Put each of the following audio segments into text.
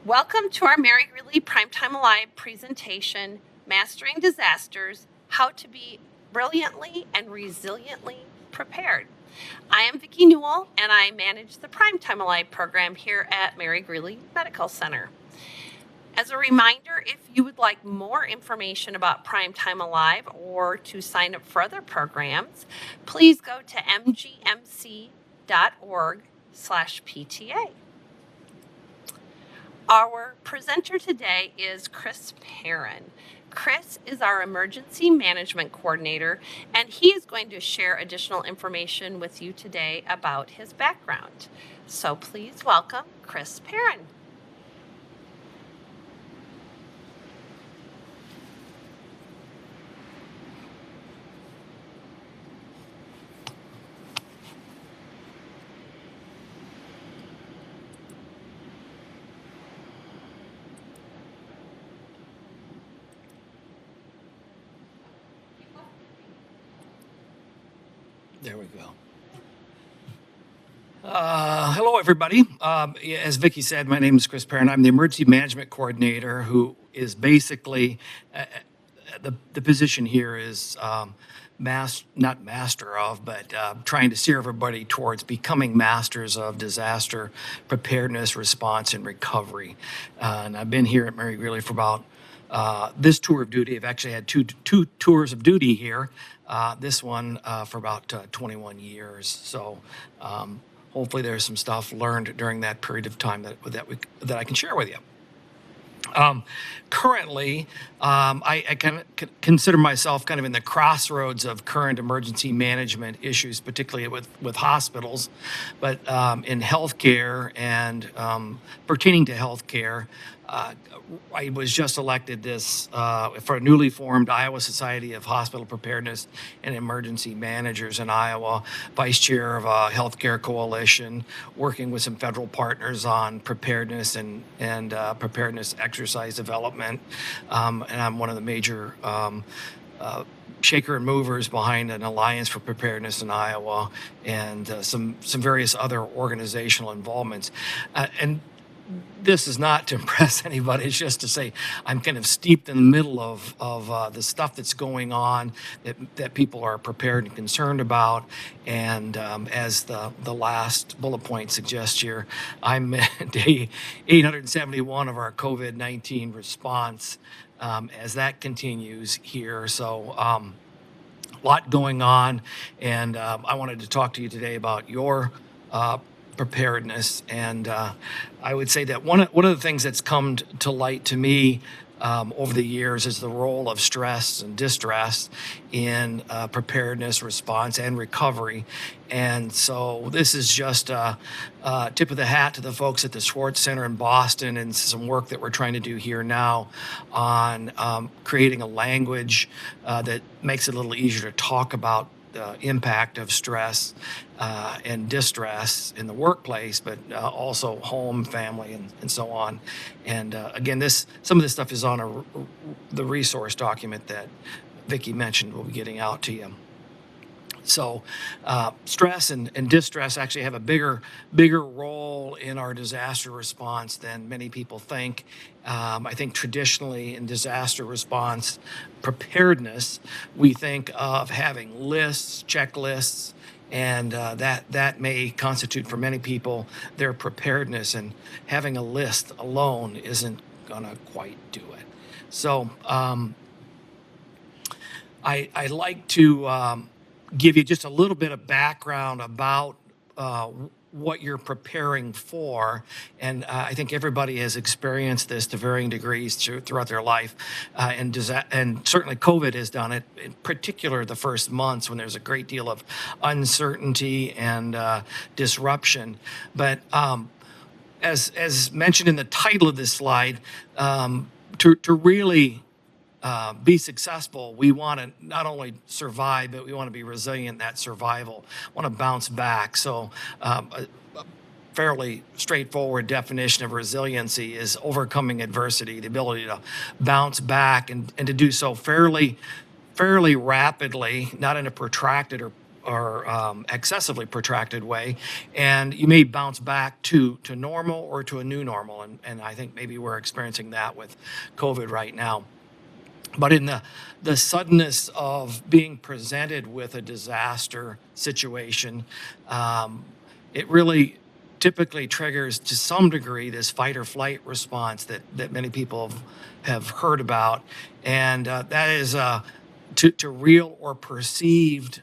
Welcome to our Mary Greeley Primetime Alive presentation, Mastering Disasters, How to Be Brilliantly and Resiliently Prepared. I am Vicki Newell, and I manage the Primetime Alive program here at Mary Greeley Medical Center. As a reminder, if you would like more information about Primetime Alive or to sign up for other programs, please go to mgmc.org/PTA. Our presenter today is Chris Perrin. Chris is our Emergency Management Coordinator, and he is going to share additional information with you today about his background. So please welcome Chris Perrin. There we go. Hello, everybody. As Vicki said, my name is Chris Perrin. I'm the Emergency Management Coordinator, who is basically the position here is not master of, but trying to steer everybody towards becoming masters of disaster preparedness, response, and recovery. And I've been here at Mary Greeley for about this tour of duty. I've actually had two tours of duty here. This one for about 21 years. So hopefully there's some stuff learned during that period of time that I can share with you. Currently, I kind of consider myself kind of in the crossroads of current emergency management issues, particularly with hospitals, but in healthcare and pertaining to healthcare. I was just elected for a newly formed Iowa Society of Hospital Preparedness and Emergency Managers in Iowa, vice chair of a healthcare coalition, working with some federal partners on preparedness and preparedness exercise development. And I'm one of the major shaker and movers behind an Alliance for Preparedness in Iowa and some various other organizational involvements. And this is not to impress anybody. It's just to say I'm kind of steeped in the middle of the stuff that's going on that people are prepared and concerned about. And as the last bullet point suggests here, I'm day 871 of our COVID-19 response as that continues here. So a lot going on. And I wanted to talk to you today about your preparedness. And I would say that one of the things that's come to light to me over the years is the role of stress and distress in preparedness, response, and recovery. And so this is just a tip of the hat to the folks at the Schwartz Center in Boston and some work that we're trying to do here now on creating a language that makes it a little easier to talk about the impact of stress and distress in the workplace, but also home, family, and so on. And again, some of this stuff is on the resource document that Vicki mentioned. We'll be getting out to you. So stress and distress actually have a bigger role in our disaster response than many people think. I think traditionally in disaster response preparedness, we think of having lists, checklists, and that may constitute for many people their preparedness, and having a list alone isn't gonna quite do it. So I like to give you just a little bit of background about what you're preparing for. And I think everybody has experienced this to varying degrees throughout their life. And certainly COVID has done it, in particular the first months when there's a great deal of uncertainty and disruption. But as mentioned in the title of this slide, to really be successful, we want to not only survive, but we want to be resilient in that survival, want to bounce back. So a fairly straightforward definition of resiliency is overcoming adversity, the ability to bounce back and to do so fairly rapidly, not in a protracted or excessively protracted way, and you may bounce back to normal or to a new normal, and I think maybe we're experiencing that with COVID right now. But in the suddenness of being presented with a disaster situation, it really typically triggers to some degree this fight or flight response that many people have heard about. And that is to real or perceived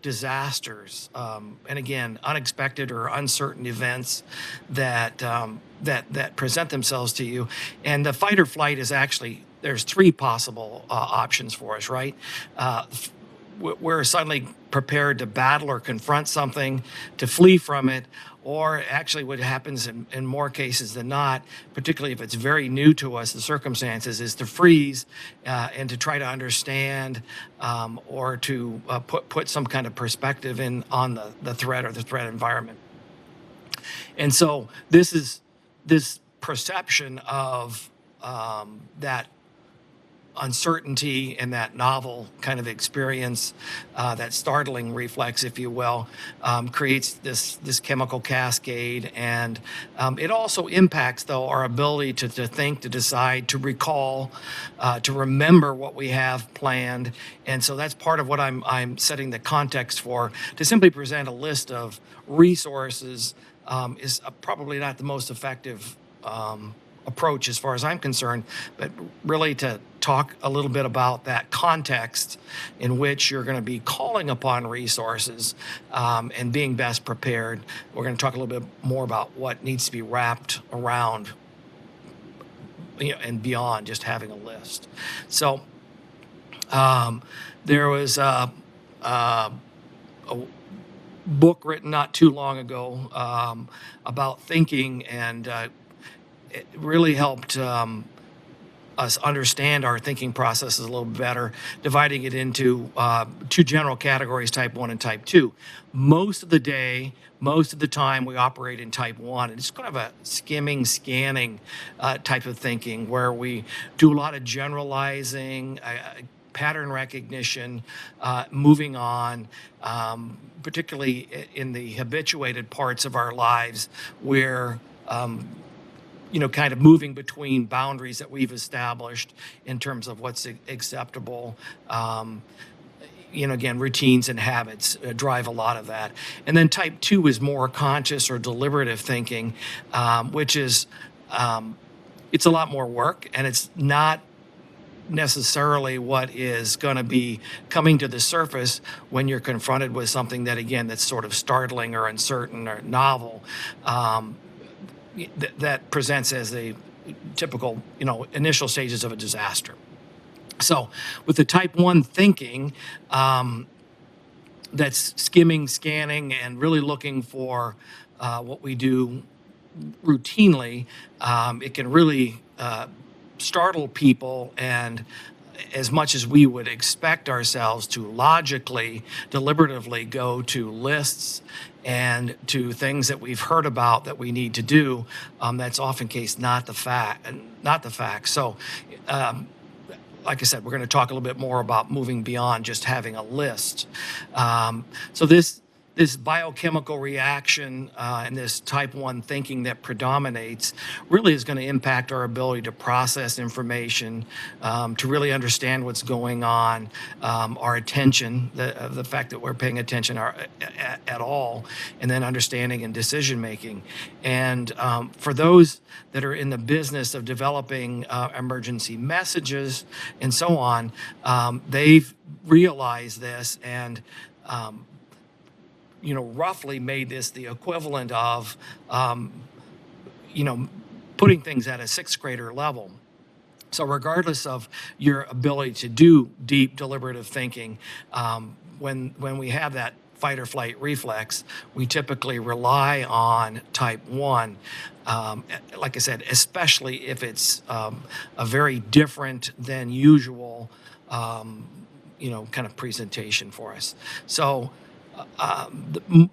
disasters. And again, unexpected or uncertain events that present themselves to you. And the fight or flight is actually, there's three possible options for us, right? We're suddenly prepared to battle or confront something, to flee from it, or actually what happens in more cases than not, particularly if it's very new to us, the circumstances, is to freeze and to try to understand or to put some kind of perspective on the threat or the threat environment. And so this perception of that uncertainty and that novel kind of experience, that startling reflex, if you will, creates this chemical cascade. And it also impacts, though, our ability to think, to decide, to recall, to remember what we have planned. And so that's part of what I'm setting the context for. To simply present a list of resources is probably not the most effective approach as far as I'm concerned, but really to talk a little bit about that context in which you're going to be calling upon resources and being best prepared. We're going to talk a little bit more about what needs to be wrapped around, and beyond just having a list. So there was a book written not too long ago about thinking, and it really helped us understand our thinking processes a little better, dividing it into two general categories, type 1 and type 2. Most of the time, we operate in type 1, and it's kind of a skimming, scanning type of thinking where we do a lot of generalizing, pattern recognition, moving on, particularly in the habituated parts of our lives where kind of moving between boundaries that we've established in terms of what's acceptable. Again, routines and habits drive a lot of that. And then type 2 is more conscious or deliberative thinking, which is, it's a lot more work, and it's not necessarily what is going to be coming to the surface when you're confronted with something that, again, that's sort of startling or uncertain or novel. That presents as a typical, initial stages of a disaster. So with the type 1 thinking, that's skimming, scanning, and really looking for what we do routinely, it can really startle people, and as much as we would expect ourselves to logically, deliberatively go to lists and to things that we've heard about that we need to do, that's often case not the fact. So, like I said, we're going to talk a little bit more about moving beyond just having a list. So this biochemical reaction and this type 1 thinking that predominates really is going to impact our ability to process information, to really understand what's going on, our attention, the fact that we're paying attention at all, and then understanding and decision making. And for those that are in the business of developing emergency messages and so on, they've realized this and roughly made this the equivalent of, putting things at a sixth grader level. So regardless of your ability to do deep deliberative thinking, when we have that fight or flight reflex, we typically rely on type 1. Like I said, especially if it's a very different than usual, kind of presentation for us. So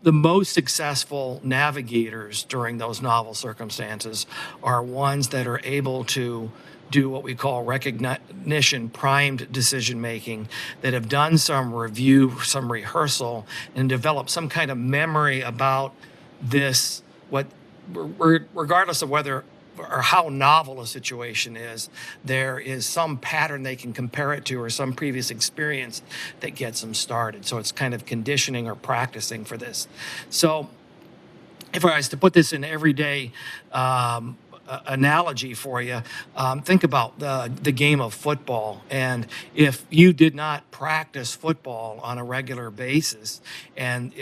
the most successful navigators during those novel circumstances are ones that are able to do what we call recognition primed decision making, that have done some review, some rehearsal, and developed some kind of memory about this, what, regardless of whether or how novel a situation is, there is some pattern they can compare it to or some previous experience that gets them started. So it's kind of conditioning or practicing for this. So if I was to put this in everyday analogy for you, think about the game of football. And if you did not practice football on a regular basis, and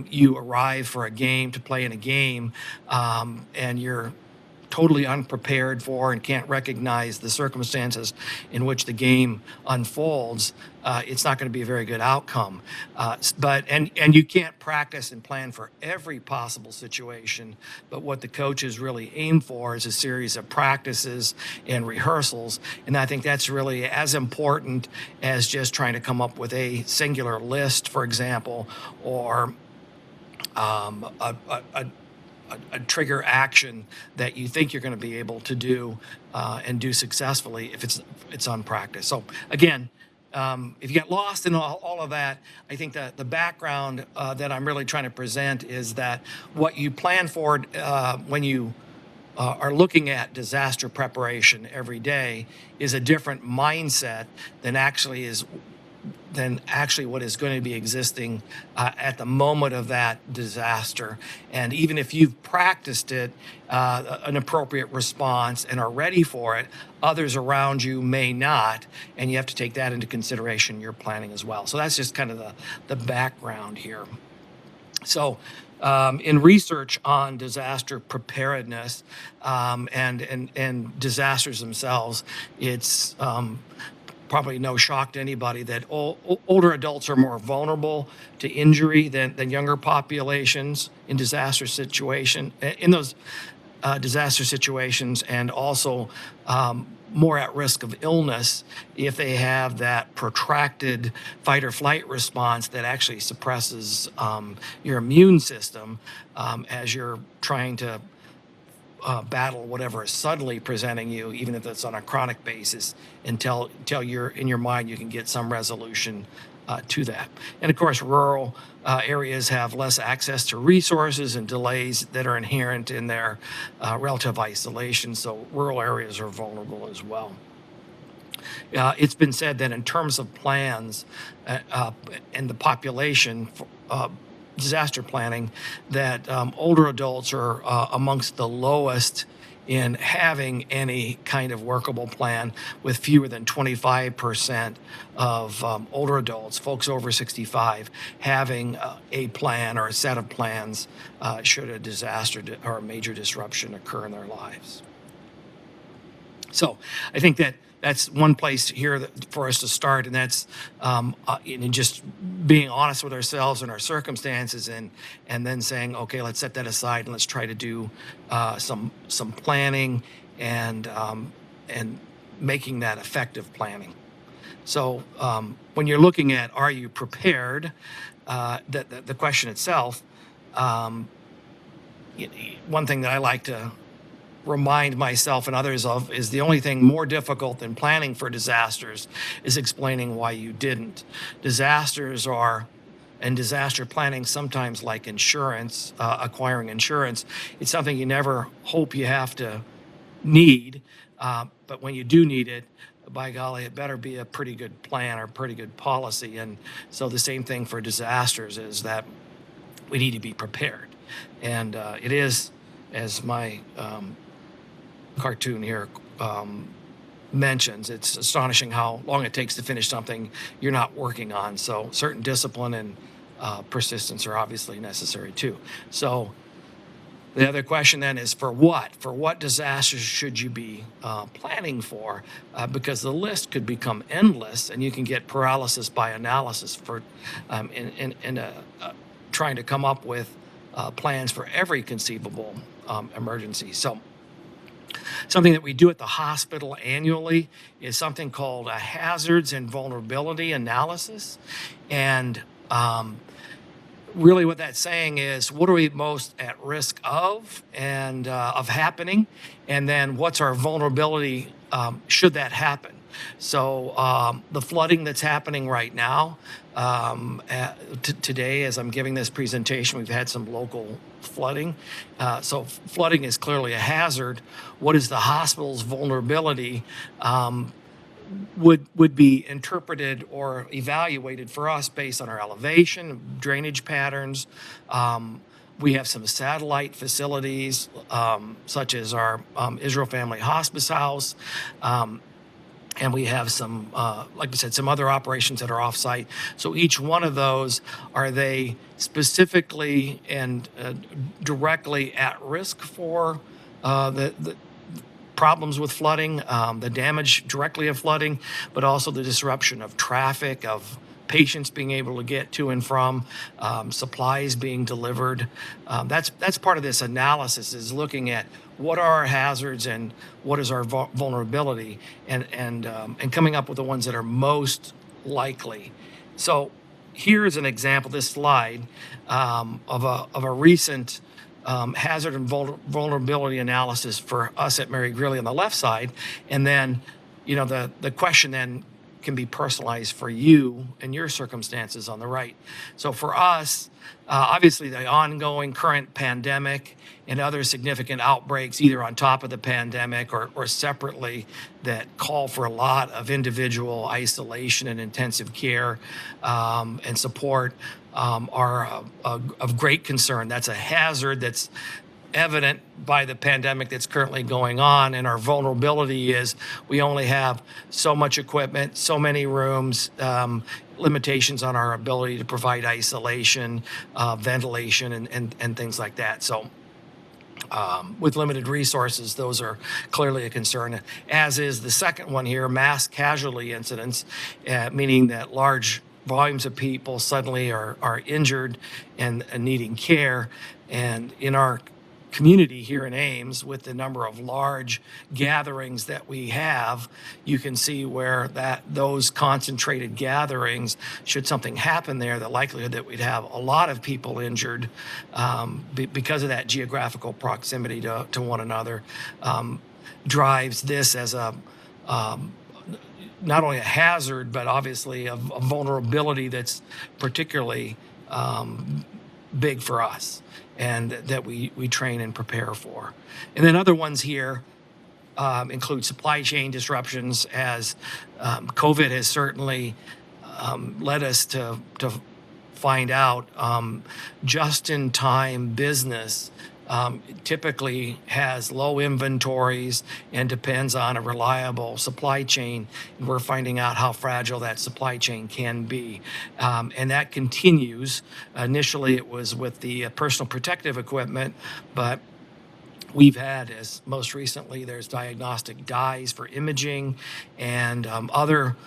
you arrive for a game to play in a game, and you're totally unprepared for and can't recognize the circumstances in which the game unfolds, it's not going to be a very good outcome. But you can't practice and plan for every possible situation. But what the coaches really aim for is a series of practices and rehearsals. And I think that's really as important as just trying to come up with a singular list, for example, or a trigger action that you think you're going to be able to do and do successfully if it's unpracticed. So again, if you get lost in all of that, I think that the background that I'm really trying to present is that what you plan for when you are looking at disaster preparation every day is a different mindset than actually what is going to be existing at the moment of that disaster. And even if you've practiced it, an appropriate response, and are ready for it, others around you may not, and you have to take that into consideration in your planning as well. So that's just kind of the background here. So in research on disaster preparedness and disasters themselves, it's probably no shock to anybody that older adults are more vulnerable to injury than younger populations in those disaster situations, and also more at risk of illness if they have that protracted fight or flight response that actually suppresses your immune system as you're trying to battle whatever is suddenly presenting you, even if it's on a chronic basis, until you're in your mind you can get some resolution to that. And of course, rural areas have less access to resources and delays that are inherent in their relative isolation, so rural areas are vulnerable as well. It's been said that in terms of plans and the population, disaster planning, that older adults are amongst the lowest in having any kind of workable plan, with fewer than 25% of older adults, folks over 65, having a plan or a set of plans should a disaster or a major disruption occur in their lives. So I think that's one place here for us to start, and that's in just being honest with ourselves and our circumstances, and then saying, okay, let's set that aside and let's try to do some planning and making that effective planning. So when you're looking at are you prepared, the question itself, one thing that I like to remind myself and others of is the only thing more difficult than planning for disasters is explaining why you didn't. Disasters and disaster planning, sometimes like insurance, acquiring insurance, it's something you never hope you have to need, but when you do need it, by golly, it better be a pretty good plan or pretty good policy. And so the same thing for disasters is that we need to be prepared. And it is, as my cartoon here mentions, it's astonishing how long it takes to finish something you're not working on. So certain discipline and persistence are obviously necessary too. So the other question then is for what? For what disasters should you be planning for? Because the list could become endless, and you can get paralysis by analysis for trying to come up with plans for every conceivable emergency. So something that we do at the hospital annually is something called a hazards and vulnerability analysis. And really what that's saying is what are we most at risk of and of happening, and then what's our vulnerability should that happen. So the flooding that's happening right now, today as I'm giving this presentation, we've had some local flooding. So flooding is clearly a hazard. What is the hospital's vulnerability? Would be interpreted or evaluated for us based on our elevation, drainage patterns. We have some satellite facilities, such as our Israel Family Hospice House. And we have some, like I said, some other operations that are offsite. So each one of those, are they specifically and directly at risk for the problems with flooding, the damage directly of flooding, but also the disruption of traffic, of patients being able to get to and from, supplies being delivered. That's part of this analysis, is looking at what are our hazards and what is our vulnerability, and coming up with the ones that are most likely. So here is an example, this slide, of a recent hazard and vulnerability analysis for us at Mary Greeley on the left side. And then, the question then can be personalized for you and your circumstances on the right. So for us, obviously the ongoing current pandemic and other significant outbreaks, either on top of the pandemic or separately, that call for a lot of individual isolation and intensive care and support, are of great concern. That's a hazard that's evident by the pandemic that's currently going on, and our vulnerability is we only have so much equipment, so many rooms, limitations on our ability to provide isolation, ventilation, and things like that. So with limited resources, those are clearly a concern, as is the second one here, mass casualty incidents, meaning that large volumes of people suddenly are injured and needing care. And in our community here in Ames, with the number of large gatherings that we have, you can see where those concentrated gatherings, should something happen there, the likelihood that we'd have a lot of people injured because of that geographical proximity to one another, drives this as a not only a hazard, but obviously a vulnerability that's particularly big for us, and that we train and prepare for. And then other ones here include supply chain disruptions, as COVID has certainly led us to find out just-in-time business typically has low inventories and depends on a reliable supply chain. And we're finding out how fragile that supply chain can be. And that continues. Initially, it was with the personal protective equipment, but we've had, as most recently, there's diagnostic dyes for imaging and other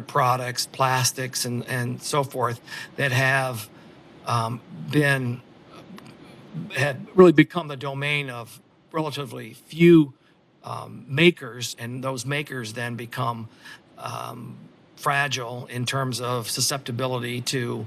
products, plastics and so forth, that have had really become the domain of relatively few makers, and those makers then become fragile in terms of susceptibility to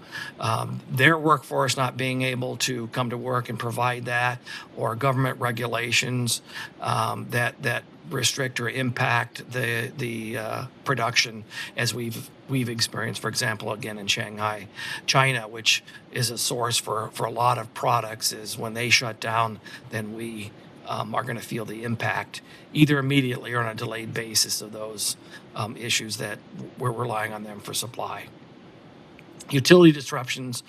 their workforce not being able to come to work and provide that, or government regulations that restrict or impact the production, as we've experienced, for example, again in Shanghai, China, which is a source for a lot of products. Is when they shut down, then we are going to feel the impact, either immediately or on a delayed basis, of those issues that we're relying on them for supply. Utility disruptions.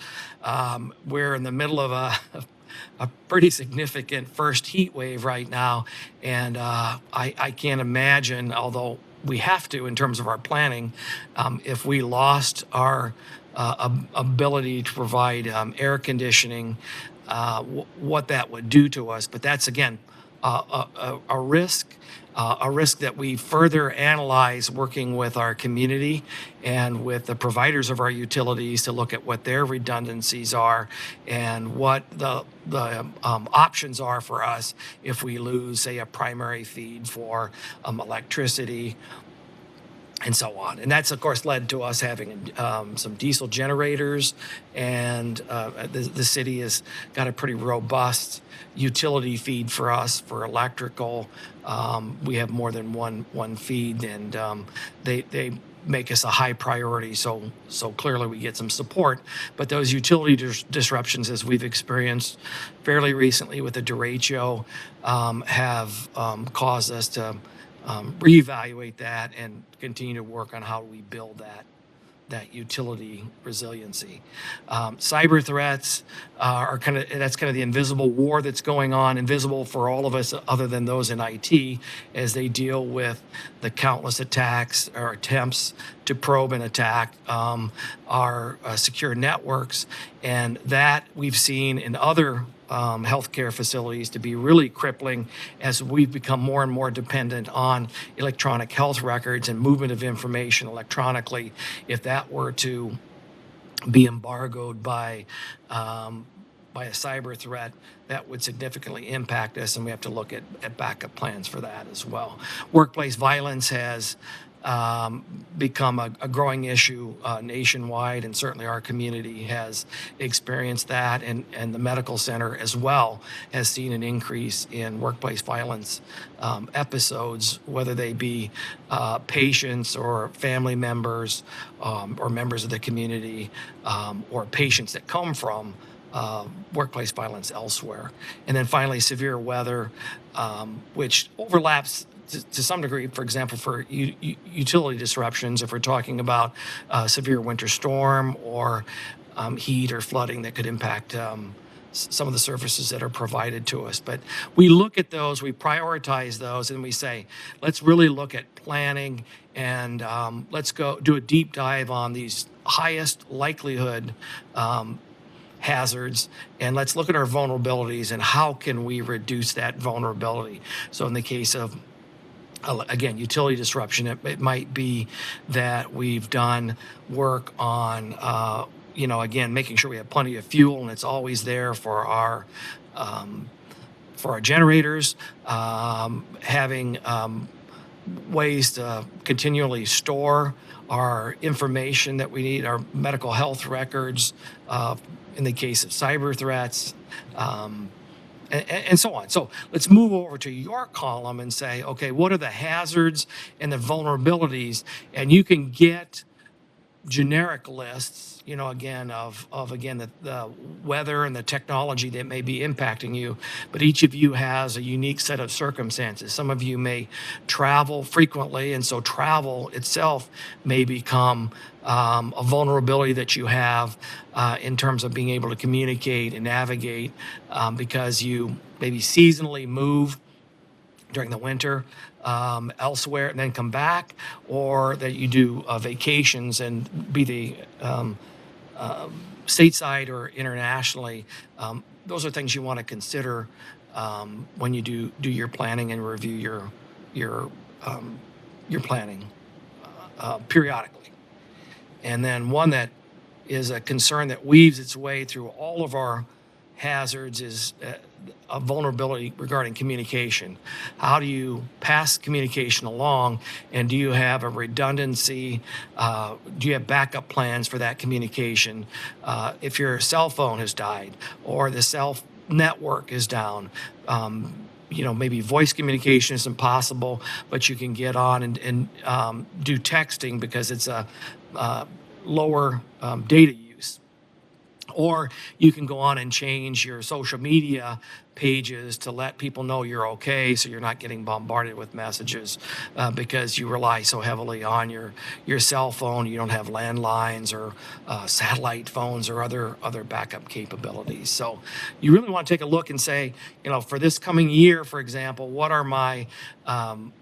We're in the middle of a pretty significant first heat wave right now, and I can't imagine, although we have to in terms of our planning, if we lost our ability to provide air conditioning, what that would do to us. But that's, again, a risk that we further analyze, working with our community and with the providers of our utilities, to look at what their redundancies are and what the options are for us if we lose, say, a primary feed for electricity. and so on. And that's, of course, led to us having some diesel generators, and the city has got a pretty robust utility feed for us for electrical. We have more than one feed, and they make us a high priority. So clearly we get some support. But those utility disruptions, as we've experienced fairly recently with the derecho, have caused us to reevaluate that and continue to work on how we build that utility resiliency. Cyber threats are that's kind of the invisible war that's going on, invisible for all of us other than those in IT, as they deal with the countless attacks or attempts to probe and attack our secure networks. And that we've seen in other healthcare facilities to be really crippling as we've become more and more dependent on electronic health records and movement of information electronically. If that were to be embargoed by a cyber threat, that would significantly impact us, and we have to look at backup plans for that as well. Workplace violence has become a growing issue nationwide, and certainly our community has experienced that, and the medical center as well has seen an increase in workplace violence episodes, whether they be patients or family members or members of the community or patients that come from workplace violence elsewhere. And then finally, severe weather, which overlaps to some degree, for example, for utility disruptions, if we're talking about severe winter storm or heat or flooding that could impact some of the services that are provided to us. But we look at those, we prioritize those, and we say, let's really look at planning, and let's go do a deep dive on these highest likelihood hazards, and let's look at our vulnerabilities and how can we reduce that vulnerability. So in the case of, again, utility disruption, it might be that we've done work on, again, making sure we have plenty of fuel and it's always there for our generators, having ways to continually store our information that we need, our medical health records, in the case of cyber threats, and so on. So let's move over to your column and say, okay, what are the hazards and the vulnerabilities? And you can get generic lists, again, of the weather and the technology that may be impacting you, but each of you has a unique set of circumstances. Some of you may travel frequently, and so travel itself may become a vulnerability that you have in terms of being able to communicate and navigate because you maybe seasonally move during the winter elsewhere and then come back, or that you do vacations and be the stateside or internationally. Those are things you want to consider when you do your planning and review your planning periodically. And then one that is a concern that weaves its way through all of our hazards is a vulnerability regarding communication. How do you pass communication along, and do you have a redundancy? Do you have backup plans for that communication? If your cell phone has died or the cell network is down, maybe voice communication isn't possible, but you can get on and do texting because it's a lower data use. Or you can go on and change your social media pages to let people know you're okay, so you're not getting bombarded with messages because you rely so heavily on your cell phone. You don't have landlines or satellite phones or other backup capabilities. So you really want to take a look and say, for this coming year, for example, what are my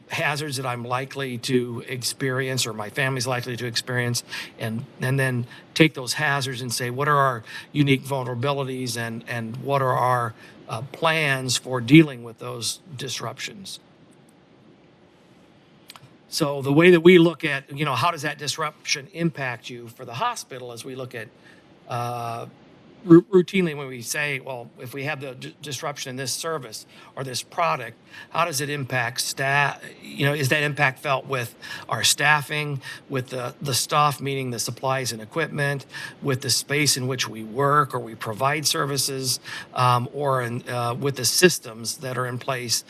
hazards that I'm likely to experience or my family's likely to experience, and then take those hazards and say, what are our unique vulnerabilities and what are our plans for dealing with those disruptions. So the way that we look at, how does that disruption impact you for the hospital, as we look at routinely when we say, well, if we have the disruption in this service or this product, how does it impact staff, is that impact felt with our staffing, with the stuff, meaning the supplies and equipment, with the space in which we work or we provide services, with the systems that are in place,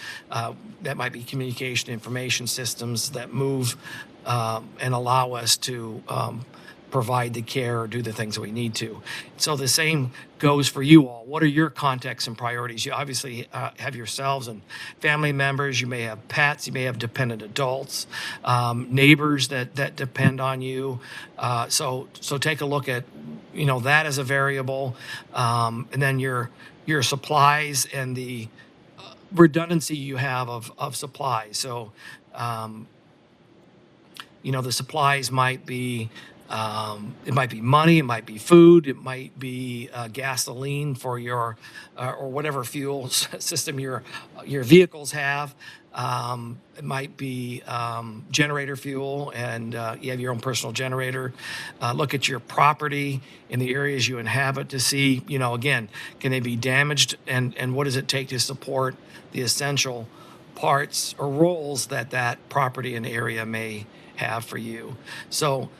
that might be communication information systems that move and allow us to provide the care or do the things that we need to. So the same goes for you all. What are your contexts and priorities? You obviously have yourselves and family members. You may have pets. You may have dependent adults, neighbors that depend on you. So take a look at that as a variable, and then your supplies and the redundancy you have of supplies. So the supplies might be. It might be money, it might be food, it might be gasoline for your or whatever fuel system your vehicles have. It might be generator fuel, and you have your own personal generator. Look at your property in the areas you inhabit to see, again, can they be damaged, and what does it take to support the essential parts or roles that property and area may have for you. So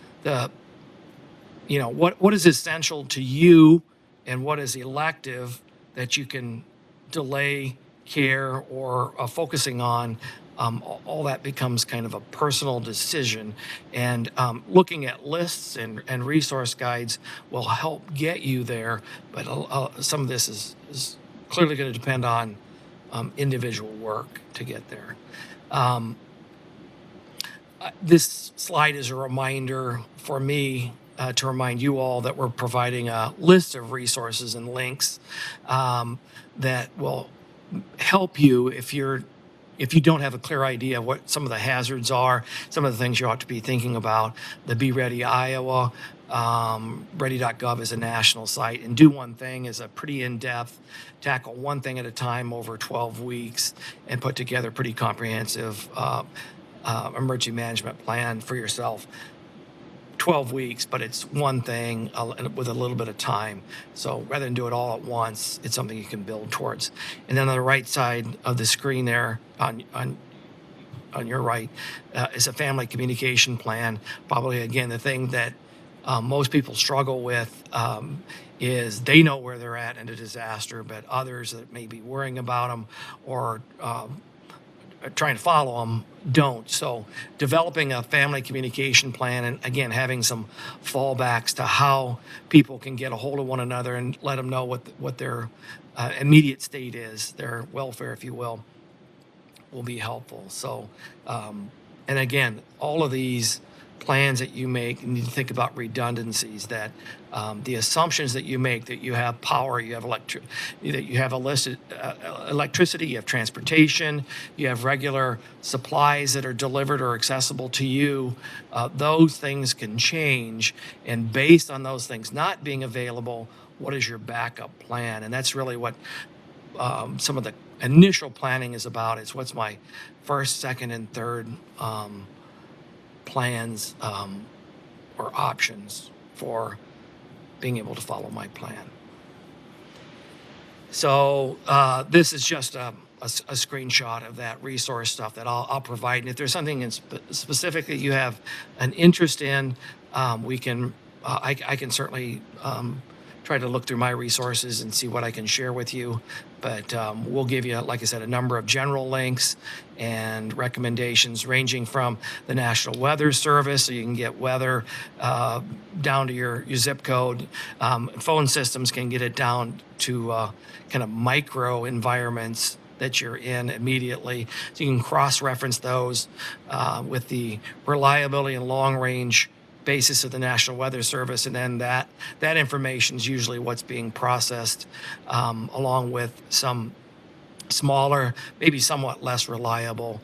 what is essential to you and what is elective that you can delay care or focusing on, all that becomes kind of a personal decision. And looking at lists and resource guides will help get you there, but some of this is clearly going to depend on individual work to get there. This slide is a reminder for me to remind you all that we're providing a list of resources and links that will help you if you don't have a clear idea of what some of the hazards are, some of the things you ought to be thinking about. The Be Ready Iowa, ready.gov is a national site, and Do One Thing is a pretty in-depth, tackle one thing at a time over 12 weeks and put together a pretty comprehensive emergency management plan for yourself. 12 weeks, but it's one thing with a little bit of time. So rather than do it all at once, it's something you can build towards. And then on the right side of the screen there, on your right, is a family communication plan. Probably, again, the thing that most people struggle with is they know where they're at in a disaster, but others that may be worrying about them or trying to follow them don't. So developing a family communication plan, and again, having some fallbacks to how people can get a hold of one another and let them know what their immediate state is, their welfare, if you will be helpful. So, and again, all of these plans that you make, you need to think about redundancies, that the assumptions that you make, that you have power, you have electricity, you have transportation, you have regular supplies that are delivered or accessible to you, those things can change. And based on those things not being available, what is your backup plan? And that's really what some of the initial planning is about. It's what's my first, second, and third plans or options for being able to follow my plan. So this is just a screenshot of that resource stuff that I'll provide. And if there's something specific that you have an interest in, I can certainly try to look through my resources and see what I can share with you. But we'll give you, like I said, a number of general links and recommendations ranging from the National Weather Service, so you can get weather down to your zip code. Phone systems can get it down to kind of micro environments that you're in immediately. So you can cross-reference those with the reliability and long-range basis of the National Weather Service, and then that information is usually what's being processed along with some smaller, maybe somewhat less reliable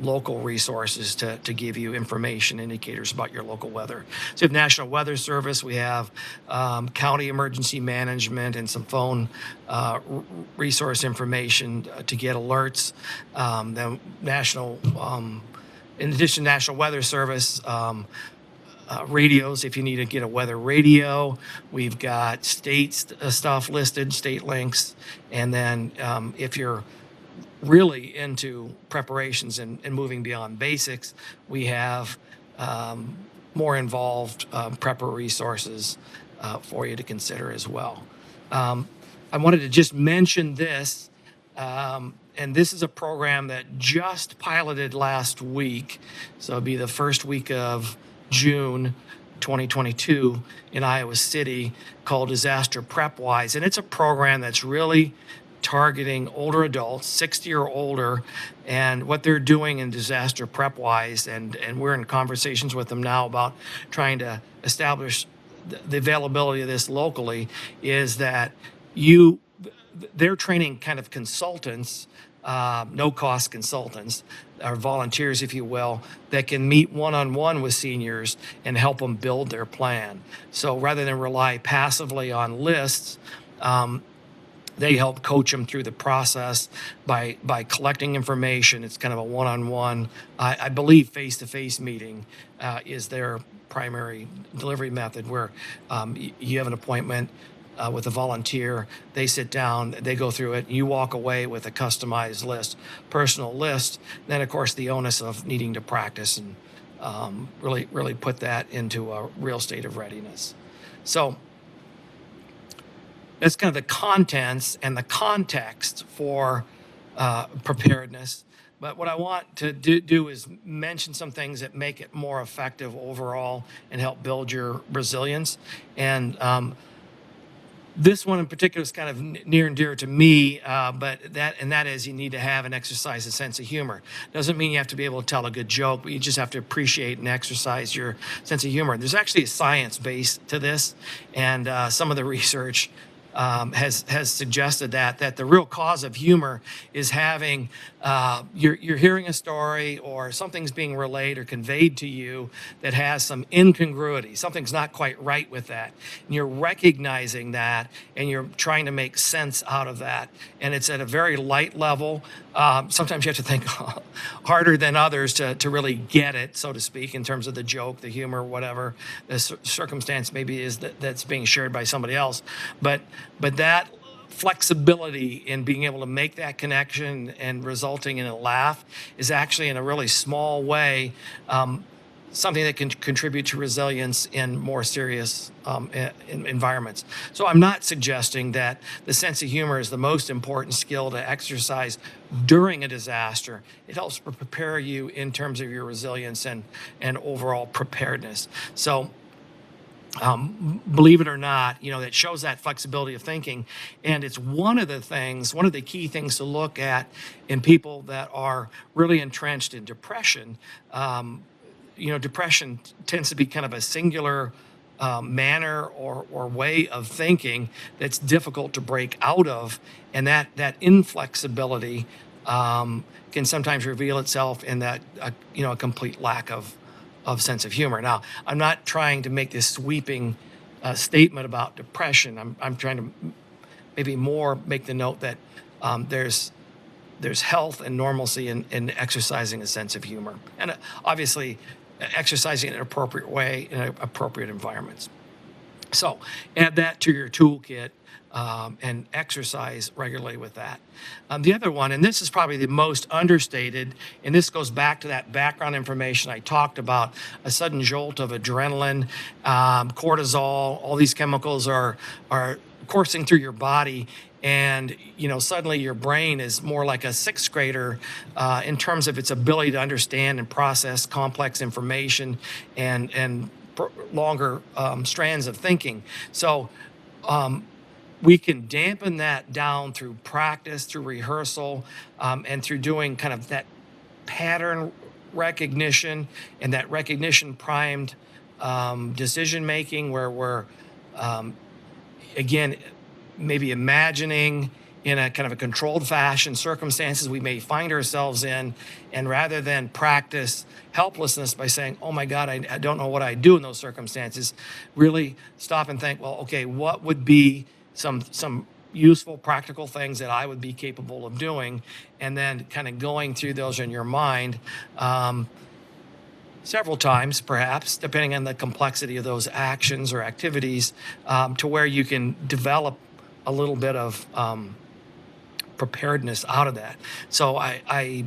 local resources to give you information, indicators about your local weather. So we have National Weather Service, we have county emergency management, and some phone resource information to get alerts. Then in addition to National Weather Service, radios, if you need to get a weather radio. We've got state stuff listed, state links. And then if you're really into preparations and moving beyond basics, we have more involved prepper resources for you to consider as well. I wanted to just mention this, and this is a program that just piloted last week, so it'll be the first week of June 2022 in Iowa City, called Disaster Prep Wise, and it's a program that's really targeting older adults, 60 or older, and what they're doing in Disaster Prep Wise, and we're in conversations with them now about trying to establish the availability of this locally, is that they're training kind of consultants, no-cost consultants, or volunteers, if you will, that can meet one-on-one with seniors and help them build their plan. So rather than rely passively on lists, they help coach them through the process by collecting information. It's kind of a one-on-one, I believe face-to-face meeting is their primary delivery method, where you have an appointment with a volunteer, they sit down, they go through it, you walk away with a customized list, personal list. Then, of course, the onus of needing to practice and really put that into a real state of readiness. So that's kind of the contents and the context for preparedness. But what I want to do is mention some things that make it more effective overall and help build your resilience. And this one in particular is kind of near and dear to me, but that is, you need to have and exercise a sense of humor. Doesn't mean you have to be able to tell a good joke, but you just have to appreciate and exercise your sense of humor. There's actually a science base to this, and some of the research has suggested that the real cause of humor is having you're hearing a story or something's being relayed or conveyed to you that has some incongruity. Something's not quite right with that. And you're recognizing that and you're trying to make sense out of that. And it's at a very light level. Sometimes you have to think harder than others to really get it, so to speak, in terms of the joke, the humor, whatever the circumstance maybe is that's being shared by somebody else. But that flexibility in being able to make that connection and resulting in a laugh is actually, in a really small way, something that can contribute to resilience in more serious environments. So I'm not suggesting that the sense of humor is the most important skill to exercise during a disaster. It helps prepare you in terms of your resilience and overall preparedness. So believe it or not, that shows that flexibility of thinking. And it's one of the key things to look at in people that are really entrenched in depression. Depression tends to be kind of a singular manner or way of thinking that's difficult to break out of. And that inflexibility can sometimes reveal itself in that, a complete lack of sense of humor. Now, I'm not trying to make this sweeping statement about depression. I'm trying to maybe more make the note that there's health and normalcy in exercising a sense of humor, and obviously exercising in an appropriate way in appropriate environments. So add that to your toolkit and exercise regularly with that. The other one, and this is probably the most understated, and this goes back to that background information I talked about, a sudden jolt of adrenaline, cortisol, all these chemicals are coursing through your body. And, suddenly your brain is more like a sixth grader in terms of its ability to understand and process complex information and longer strands of thinking. So we can dampen that down through practice, through rehearsal, and through doing kind of that pattern recognition and that recognition primed decision making, where we're, again, maybe imagining in a kind of a controlled fashion circumstances we may find ourselves in, and rather than practice helplessness by saying, oh my God, I don't know what I'd do in those circumstances, really stop and think, well, okay, what would be some useful practical things that I would be capable of doing, and then kind of going through those in your mind several times, perhaps, depending on the complexity of those actions or activities, to where you can develop a little bit of preparedness out of that. So I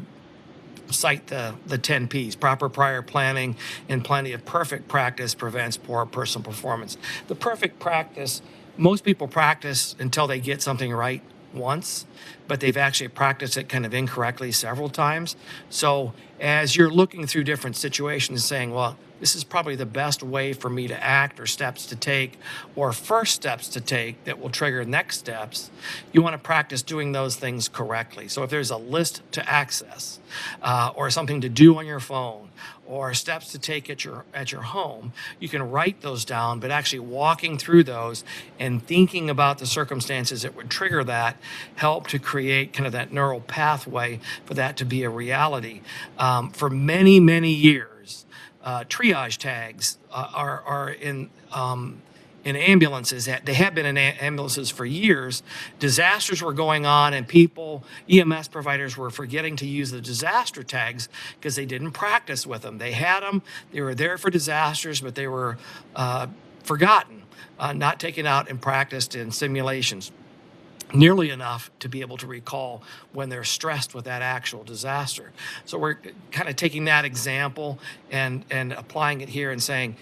cite the 10 P's: proper prior planning and plenty of perfect practice prevents poor personal performance. The perfect practice, most people practice until they get something right once, but they've actually practiced it kind of incorrectly several times. So as you're looking through different situations saying, well, this is probably the best way for me to act, or steps to take, or first steps to take that will trigger next steps, you want to practice doing those things correctly. So if there's a list to access, or something to do on your phone, or steps to take at your home, you can write those down, but actually walking through those and thinking about the circumstances that would trigger that help to create kind of that neural pathway for that to be a reality. For many, many years, triage tags are in ambulances. They have been in ambulances for years. Disasters were going on, and EMS providers were forgetting to use the disaster tags because they didn't practice with them. They had them, they were there for disasters, but they were forgotten, not taken out and practiced in simulations nearly enough to be able to recall when they're stressed with that actual disaster. So we're kind of taking that example and applying it here and saying,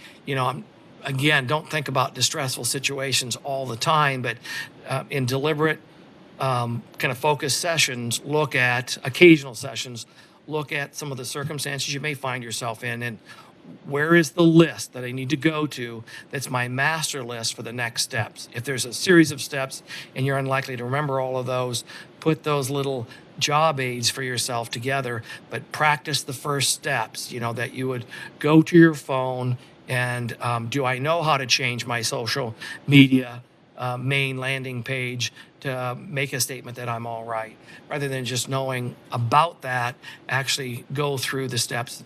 again, don't think about distressful situations all the time, but in deliberate kind of focused sessions, occasional sessions, look at some of the circumstances you may find yourself in, and where is the list that I need to go to that's my master list for the next steps. If there's a series of steps and you're unlikely to remember all of those, put those little job aids for yourself together, but practice the first steps, that you would go to your phone and do I know how to change my social media main landing page to make a statement that I'm all right, rather than just knowing about that, actually go through the steps.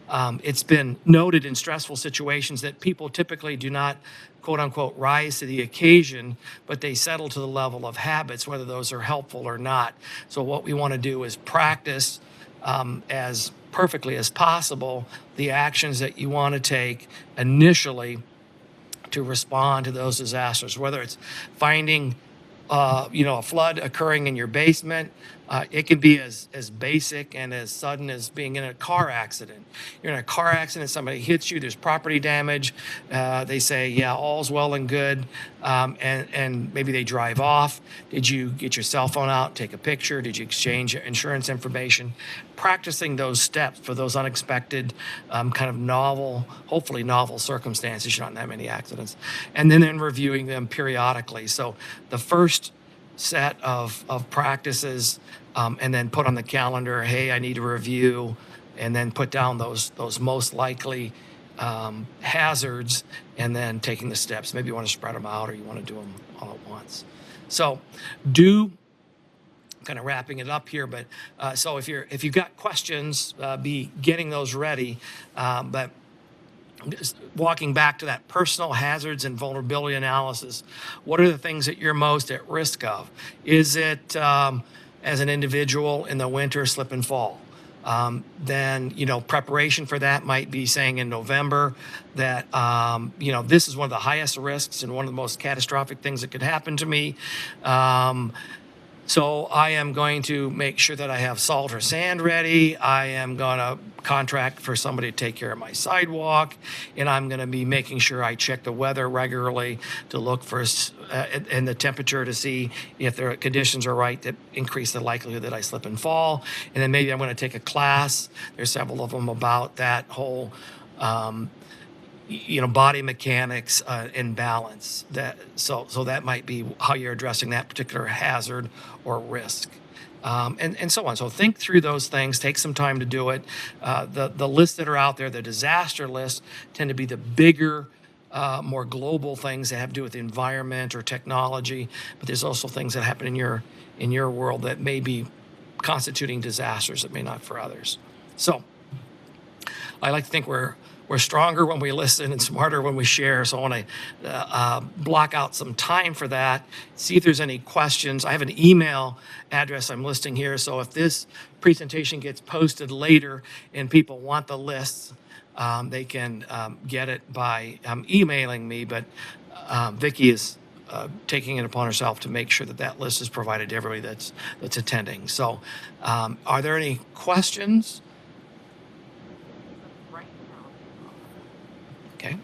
It's been noted in stressful situations that people typically do not, quote unquote, rise to the occasion, but they settle to the level of habits, whether those are helpful or not. So what we want to do is practice as perfectly as possible the actions that you want to take initially to respond to those disasters, whether it's finding a flood occurring in your basement. It can be as basic and as sudden as being in a car accident. You're in a car accident, somebody hits you, there's property damage. They say, yeah, all's well and good. And maybe they drive off. Did you get your cell phone out, take a picture? Did you exchange your insurance information? Practicing those steps for those unexpected, kind of hopefully novel circumstances. You're not in that many accidents. And then reviewing them periodically. So the first set of practices, and then put on the calendar, hey, I need to review, and then put down those most likely hazards, and then taking the steps. Maybe you want to spread them out, or you want to do them all at once. So kind of wrapping it up here, but so if you've got questions, be getting those ready. But walking back to that personal hazards and vulnerability analysis, what are the things that you're most at risk of? Is it as an individual in the winter, slip and fall? Then preparation for that might be saying in November that this is one of the highest risks and one of the most catastrophic things that could happen to me. So I am going to make sure that I have salt or sand ready. I am going to contract for somebody to take care of my sidewalk, and I'm going to be making sure I check the weather regularly to look for and the temperature to see if the conditions are right that increase the likelihood that I slip and fall. And then maybe I'm going to take a class. There's several of them about that whole body mechanics and balance. So that might be how you're addressing that particular hazard or risk, and so on. So think through those things. Take some time to do it. The lists that are out there, the disaster lists, tend to be the bigger, more global things that have to do with the environment or technology. But there's also things that happen in your world that may be constituting disasters that may not for others. So I like to think we're stronger when we listen and smarter when we share. So I want to block out some time for that, see if there's any questions. I have an email address I'm listing here. So if this presentation gets posted later and people want the lists, they can get it by emailing me. But Vicki is taking it upon herself to make sure that that list is provided to everybody that's attending. So, are there any questions? Okay.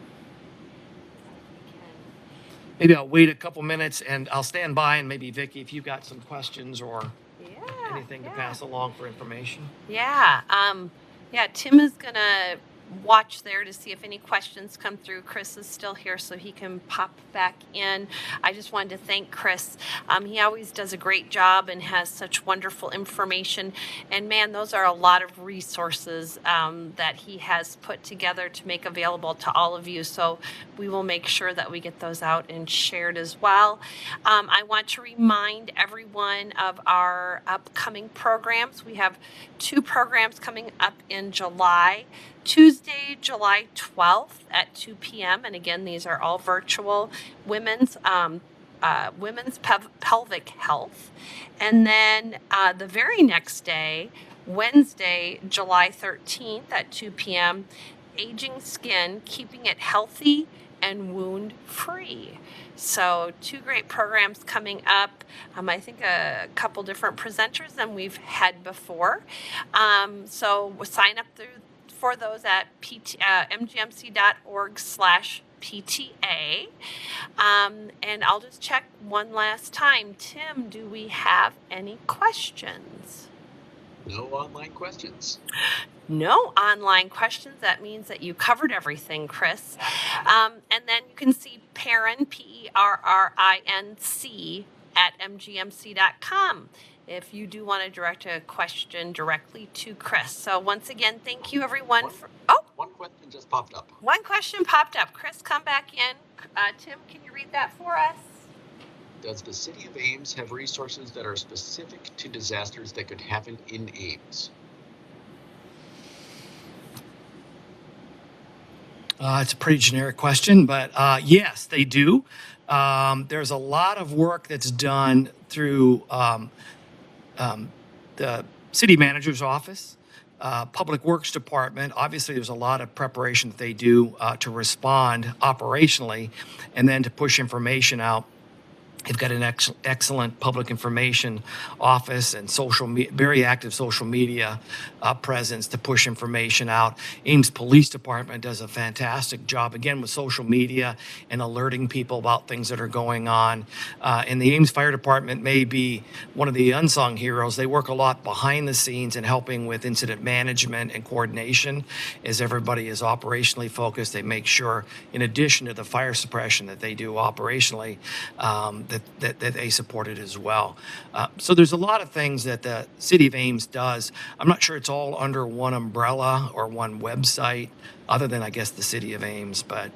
Maybe I'll wait a couple minutes and I'll stand by, and maybe Vicki, if you've got some questions or anything to pass along for information. Yeah. Tim is going to watch there to see if any questions come through. Chris is still here, so he can pop back in. I just wanted to thank Chris. He always does a great job and has such wonderful information. And man, those are a lot of resources that he has put together to make available to all of you. So we will make sure that we get those out and shared as well. I want to remind everyone of our upcoming programs. We have 2 programs coming up in July. Tuesday, July 12th at 2 p.m. And again, these are all virtual. Women's pelvic health. And then the very next day, Wednesday, July 13th at 2 p.m., aging skin, keeping it healthy and wound free. So 2 great programs coming up. I think a couple different presenters than we've had before. So we'll sign up for those at mgmc.org/PTA. And I'll just check one last time. Tim, do we have any questions? No online questions. No online questions. That means that you covered everything, Chris. And then you can see Perrin, PERRINC, at mgmc.com. If you do want to direct a question directly to Chris. So once again, thank you everyone for... One question just popped up. One question popped up. Chris, come back in. Tim, can you read that for us? Does the City of Ames have resources that are specific to disasters that could happen in Ames? It's a pretty generic question, but yes, they do. There's a lot of work that's done through the city manager's office, Public Works Department. Obviously, there's a lot of preparation that they do to respond operationally and then to push information out. They've got an excellent public information office and very active social media presence to push information out. Ames Police Department does a fantastic job, again, with social media and alerting people about things that are going on. And the Ames Fire Department may be one of the unsung heroes. They work a lot behind the scenes in helping with incident management and coordination. As everybody is operationally focused, they make sure, in addition to the fire suppression that they do operationally, that they support it as well. So there's a lot of things that the City of Ames does. I'm not sure it's all under one umbrella or one website, other than, I guess, the City of Ames, but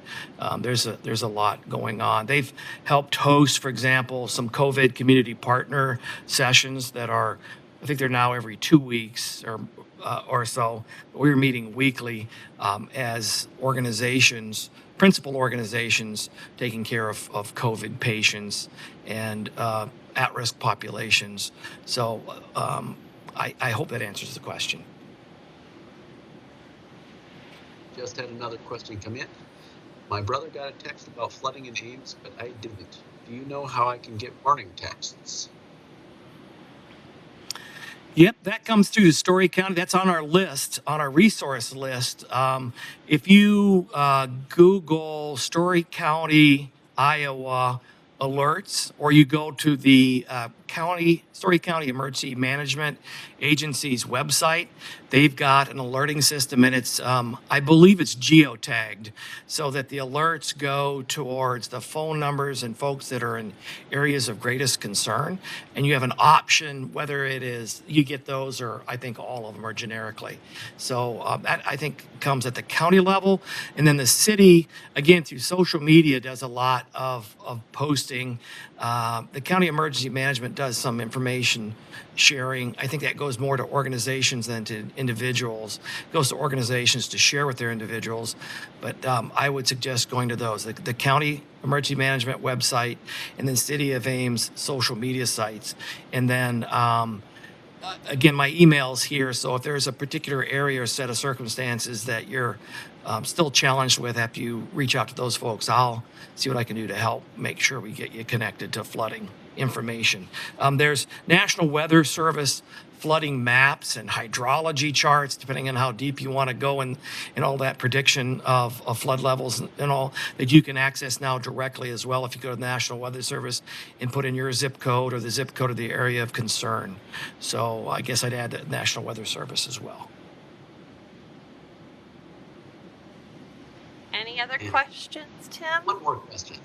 there's a lot going on. They've helped host, for example, some COVID community partner sessions that are, I think they're now every 2 weeks or so. We're meeting weekly as organizations, principal organizations taking care of COVID patients and at-risk populations. So I hope that answers the question. Just had another question come in. My brother got a text about flooding in Ames, but I didn't. Do you know how I can get warning texts? Yep, that comes through Story County. That's on our list, on our resource list. If you Google Story County, Iowa alerts, or you go to the Story County Emergency Management Agency's website, they've got an alerting system, and it's, I believe it's geotagged, so that the alerts go towards the phone numbers and folks that are in areas of greatest concern. And you have an option whether it is, you get those, or I think all of them are generically. So that, I think, comes at the county level. And then the city, again, through social media, does a lot of posting. The county emergency management does some information sharing. I think that goes more to organizations than to individuals. It goes to organizations to share with their individuals. But I would suggest going to those, the county emergency management website, and then City of Ames social media sites. And then again, my email's here, so if there's a particular area or set of circumstances that you're still challenged with after you reach out to those folks, I'll see what I can do to help make sure we get you connected to flooding information. There's National Weather Service flooding maps and hydrology charts, depending on how deep you want to go and all that prediction of flood levels and all that you can access now directly as well if you go to the National Weather Service and put in your zip code or the zip code of the area of concern. So I guess I'd add the National Weather Service as well. Any other questions, Tim? One more question.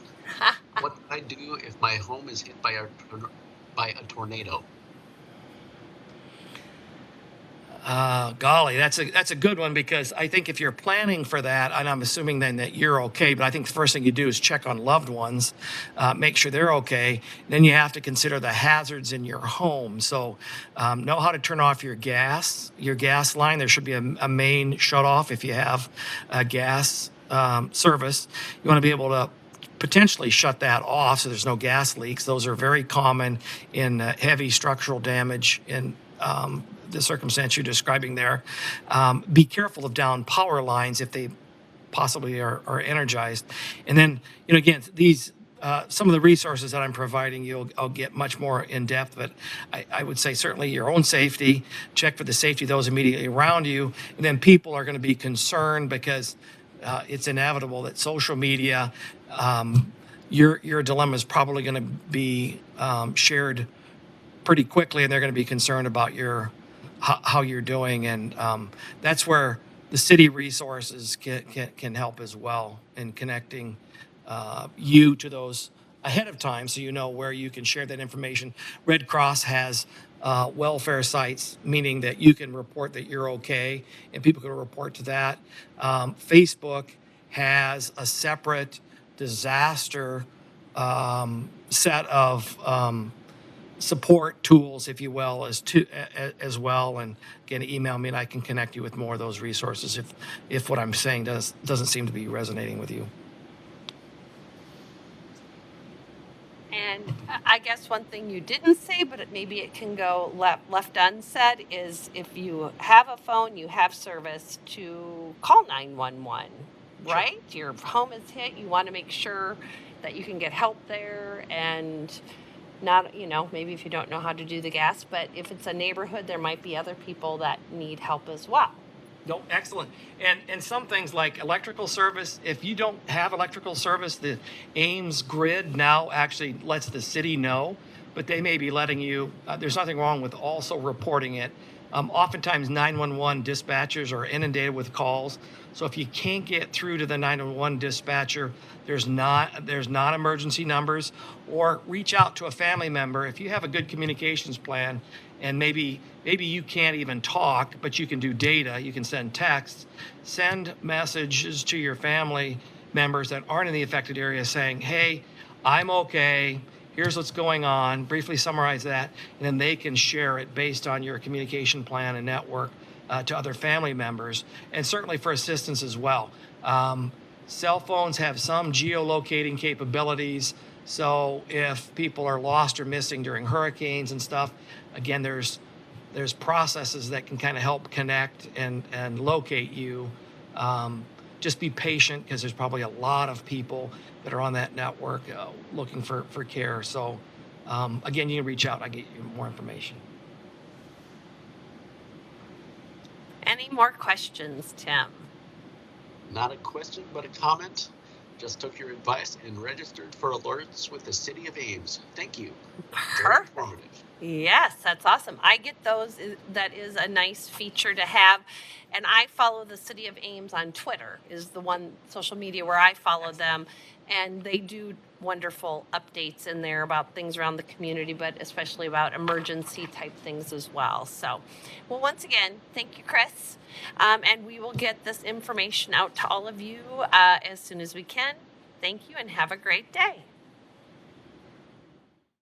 What do I do if my home is hit by a tornado? Golly, that's a good one, because I think if you're planning for that, and I'm assuming then that you're okay, but I think the first thing you do is check on loved ones, make sure they're okay. Then you have to consider the hazards in your home. So know how to turn off your gas line. There should be a main shut off if you have a gas service. You want to be able to potentially shut that off so there's no gas leaks. Those are very common in heavy structural damage in the circumstance you're describing there. Be careful of down power lines if they possibly are energized. And then, again, these some of the resources that I'm providing you, I'll get much more in depth, but I would say certainly your own safety, check for the safety of those immediately around you. And then people are going to be concerned because it's inevitable that social media, your dilemma is probably going to be shared pretty quickly, and they're going to be concerned about how you're doing, and that's where the city resources can help as well in connecting you to those ahead of time, so you know where you can share that information. Red Cross has welfare sites, meaning that you can report that you're okay, and people can report to that. Facebook has a separate disaster set of support tools, if you will, as well. And again, email me and I can connect you with more of those resources if what I'm saying doesn't seem to be resonating with you. And I guess one thing you didn't say, but maybe it can go left unsaid, is if you have a phone, you have service, to call 911, right? Sure. Your home is hit. You want to make sure that you can get help there, and not, maybe if you don't know how to do the gas, but if it's a neighborhood, there might be other people that need help as well. No, excellent. And some things like electrical service, if you don't have electrical service, the Ames grid now actually lets the city know, but they may be letting you, there's nothing wrong with also reporting it. Oftentimes 911 dispatchers are inundated with calls. So if you can't get through to the 911 dispatcher, there's non-emergency numbers, or reach out to a family member. If you have a good communications plan, and maybe you can't even talk, but you can do data, you can send texts, send messages to your family members that aren't in the affected area saying, hey, I'm okay, here's what's going on, briefly summarize that, and then they can share it based on your communication plan and network to other family members, and certainly for assistance as well. Cell phones have some geolocating capabilities, so if people are lost or missing during hurricanes and stuff, again, there's processes that can kind of help connect and locate you. Just be patient, because there's probably a lot of people that are on that network looking for care. So again, you can reach out. I get you more information. Any more questions, Tim? Not a question, but a comment. Just took your advice and registered for alerts with the City of Ames. Thank you. Very Perfect. informative. Yes, that's awesome. I get those. That is a nice feature to have. And I follow the City of Ames on Twitter, is the one social media where I follow them. And they do wonderful updates in there about things around the community, but especially about emergency type things as well. So, well, once again, thank you, Chris. And we will get this information out to all of you as soon as we can. Thank you, and have a great day.